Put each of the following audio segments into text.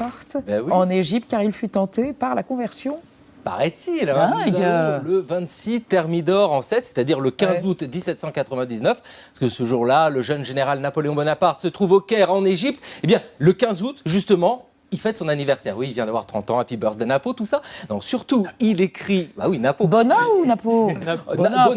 Bonaparte Ben oui. en Égypte, car il fut tenté par la conversion. Paraît-il, Dingue. nous avons le 26 Thermidor en 7, c'est-à-dire le 15 Ouais. août 1799, parce que ce jour-là, le jeune général Napoléon Bonaparte se trouve au Caire en Égypte. Eh bien, le 15 août, justement, il fête son anniversaire. Oui, il vient d'avoir 30 ans, happy birthday Napo, tout ça. Non, surtout, il écrit... Bah oui, Napo. Bonnat ou Napo? Bonnat.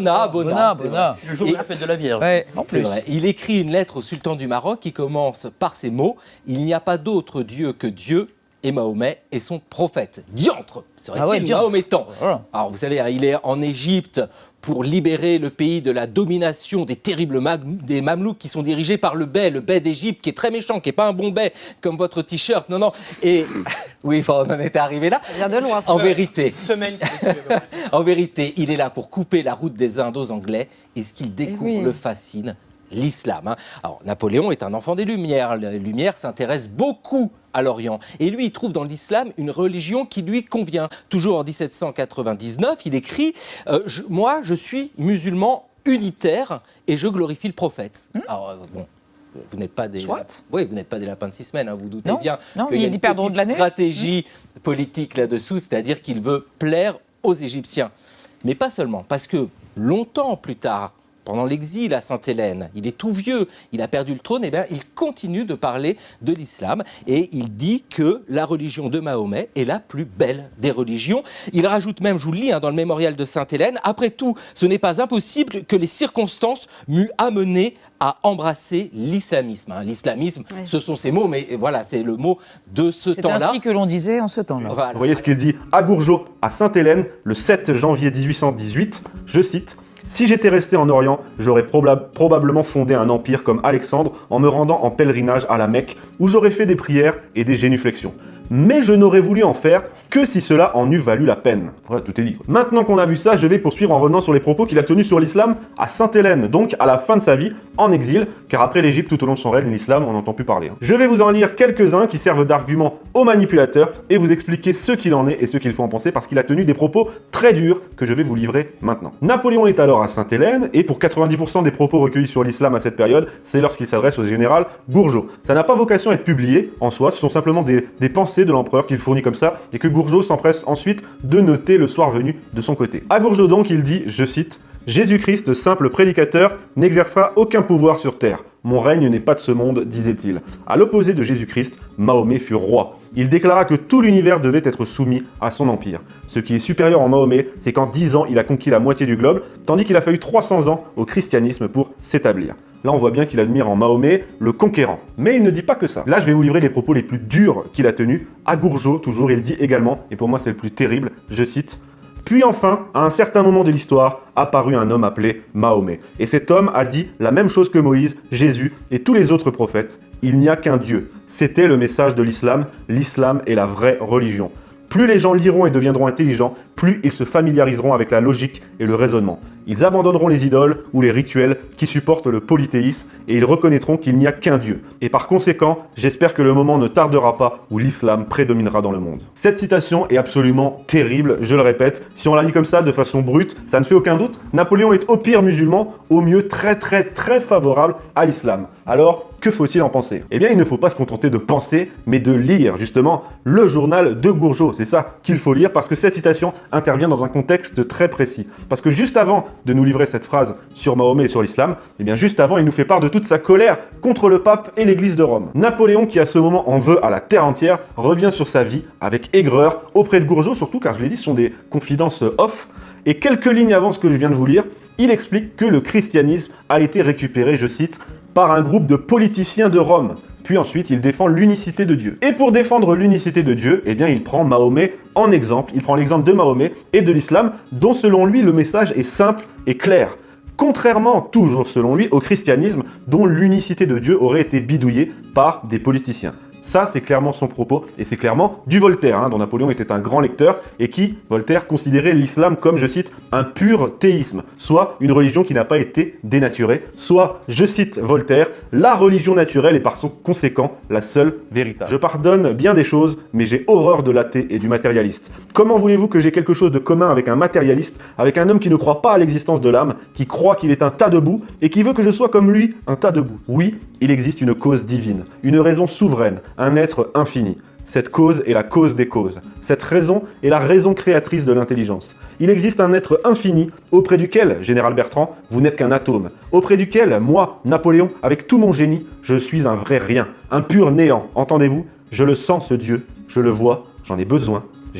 c'est vrai. Le jour de la fête de la Vierge. Ouais, en C'est plus. vrai. Il écrit une lettre au sultan du Maroc qui commence par ces mots « Il n'y a pas d'autre Dieu que Dieu et Mahomet est son prophète. » Diantre serait-il diantre. mahométan. Voilà. Alors vous savez, il est en Égypte pour libérer le pays de la domination des terribles des Mamelouks qui sont dirigés par le bey d'Égypte, qui est très méchant, qui n'est pas un bon bey comme votre t-shirt. Non. Et oui, on en était arrivé là. Ça vient de loin, ça. En vérité, Semaine. en vérité, il est là pour couper la route des Indes aux Anglais, et ce qu'il découvre oui. le fascine, l'islam. Alors, Napoléon est un enfant des Lumières. Les Lumières s'intéressent beaucoup à l'Orient. Et lui, il trouve dans l'islam une religion qui lui convient. Toujours en 1799, il écrit Moi, je suis musulman unitaire et je glorifie le prophète. Alors, bon. Vous n'êtes pas des oui, vous n'êtes pas des lapins de 6 semaines, vous doutez bien qu'il y a une perdront de l'année. stratégie politique là-dessous, c'est-à-dire qu'il veut plaire aux Égyptiens. Mais pas seulement, parce que longtemps plus tard, pendant l'exil à Sainte-Hélène, il est tout vieux, il a perdu le trône, et bien il continue de parler de l'islam et il dit que la religion de Mahomet est la plus belle des religions. Il rajoute même, je vous le lis dans le mémorial de Sainte-Hélène, après tout, ce n'est pas impossible que les circonstances m'eût amené à embrasser l'islamisme. L'islamisme, ce sont ces mots, mais voilà, c'est le mot de ce C'est temps-là. ainsi que l'on disait en ce temps-là. Voilà. Vous voyez ce qu'il dit à Gourgeot, à Sainte-Hélène, le 7 janvier 1818, je cite « Si j'étais resté en Orient, j'aurais probablement fondé un empire comme Alexandre en me rendant en pèlerinage à la Mecque, où j'aurais fait des prières et des génuflexions. Mais je n'aurais voulu en faire que si cela en eût valu la peine. » Voilà, tout est dit. Maintenant qu'on a vu ça, je vais poursuivre en revenant sur les propos qu'il a tenus sur l'islam à Sainte-Hélène, donc à la fin de sa vie, en exil, car après l'Égypte, tout au long de son règne, l'islam, on n'entend plus parler. Je vais vous en lire quelques-uns qui servent d'argument aux manipulateurs et vous expliquer ce qu'il en est et ce qu'il faut en penser, parce qu'il a tenu des propos très durs que je vais vous livrer maintenant. Napoléon est alors à Sainte-Hélène, et pour 90% des propos recueillis sur l'islam à cette période, c'est lorsqu'il s'adresse au général Gourgeot. Ça n'a pas vocation à être publié en soi, ce sont simplement des pensées de l'empereur qu'il fournit comme ça, et que Gourgeot s'empresse ensuite de noter le soir venu de son côté. À Gourgeot donc, il dit, je cite, « Jésus-Christ, simple prédicateur, n'exercera aucun pouvoir sur terre. Mon règne n'est pas de ce monde, disait-il. À l'opposé de Jésus-Christ, Mahomet fut roi. Il déclara que tout l'univers devait être soumis à son empire. Ce qui est supérieur en Mahomet, c'est qu'en 10 ans, il a conquis la moitié du globe, tandis qu'il a fallu 300 ans au christianisme pour s'établir. » Là, on voit bien qu'il admire en Mahomet le conquérant. Mais il ne dit pas que ça. Là, je vais vous livrer les propos les plus durs qu'il a tenus. À Gourgeot, toujours, il dit également, et pour moi c'est le plus terrible, je cite, « Puis enfin, à un certain moment de l'histoire, apparut un homme appelé Mahomet. Et cet homme a dit la même chose que Moïse, Jésus et tous les autres prophètes. Il n'y a qu'un Dieu. C'était le message de l'islam. L'islam est la vraie religion. Plus les gens liront et deviendront intelligents, plus ils se familiariseront avec la logique et le raisonnement. Ils abandonneront les idoles ou les rituels qui supportent le polythéisme et ils reconnaîtront qu'il n'y a qu'un Dieu. Et par conséquent, j'espère que le moment ne tardera pas où l'islam prédominera dans le monde. » Cette citation est absolument terrible, je le répète. Si on la lit comme ça, de façon brute, ça ne fait aucun doute. Napoléon est au pire musulman, au mieux très favorable à l'islam. Alors, que faut-il en penser? Eh bien, il ne faut pas se contenter de penser, mais de lire, justement, le journal de Gourgeot. C'est ça qu'il faut lire, parce que cette citation intervient dans un contexte très précis. Parce que juste avant de nous livrer cette phrase sur Mahomet et sur l'islam, eh bien, juste avant, il nous fait part de toute sa colère contre le pape et l'église de Rome. Napoléon, qui à ce moment en veut à la terre entière, revient sur sa vie avec aigreur auprès de Gourgeot, surtout car je l'ai dit, ce sont des confidences off. Et quelques lignes avant ce que je viens de vous lire, il explique que le christianisme a été récupéré, je cite, par un groupe de politiciens de Rome. Puis ensuite, il défend l'unicité de Dieu. Et pour défendre l'unicité de Dieu, eh bien, il prend Mahomet en exemple. Il prend l'exemple de Mahomet et de l'islam, dont selon lui, le message est simple et clair. Contrairement, toujours selon lui, au christianisme, dont l'unicité de Dieu aurait été bidouillée par des politiciens. Ça, c'est clairement son propos, et c'est clairement du Voltaire, dont Napoléon était un grand lecteur, et qui, Voltaire, considérait l'islam comme, je cite, un pur théisme, soit une religion qui n'a pas été dénaturée, soit, je cite Voltaire, la religion naturelle est par son conséquent la seule véritable. Je pardonne bien des choses, mais j'ai horreur de l'athée et du matérialiste. Comment voulez-vous que j'ai quelque chose de commun avec un matérialiste, avec un homme qui ne croit pas à l'existence de l'âme, qui croit qu'il est un tas de boue, et qui veut que je sois comme lui, un tas de boue? Oui, il existe une cause divine, une raison souveraine, un être infini. Cette cause est la cause des causes. Cette raison est la raison créatrice de l'intelligence. Il existe un être infini auprès duquel, général Bertrand, vous n'êtes qu'un atome. Auprès duquel, moi, Napoléon, avec tout mon génie, je suis un vrai rien, un pur néant. Entendez-vous? Je le sens, ce Dieu, je le vois, j'en ai besoin,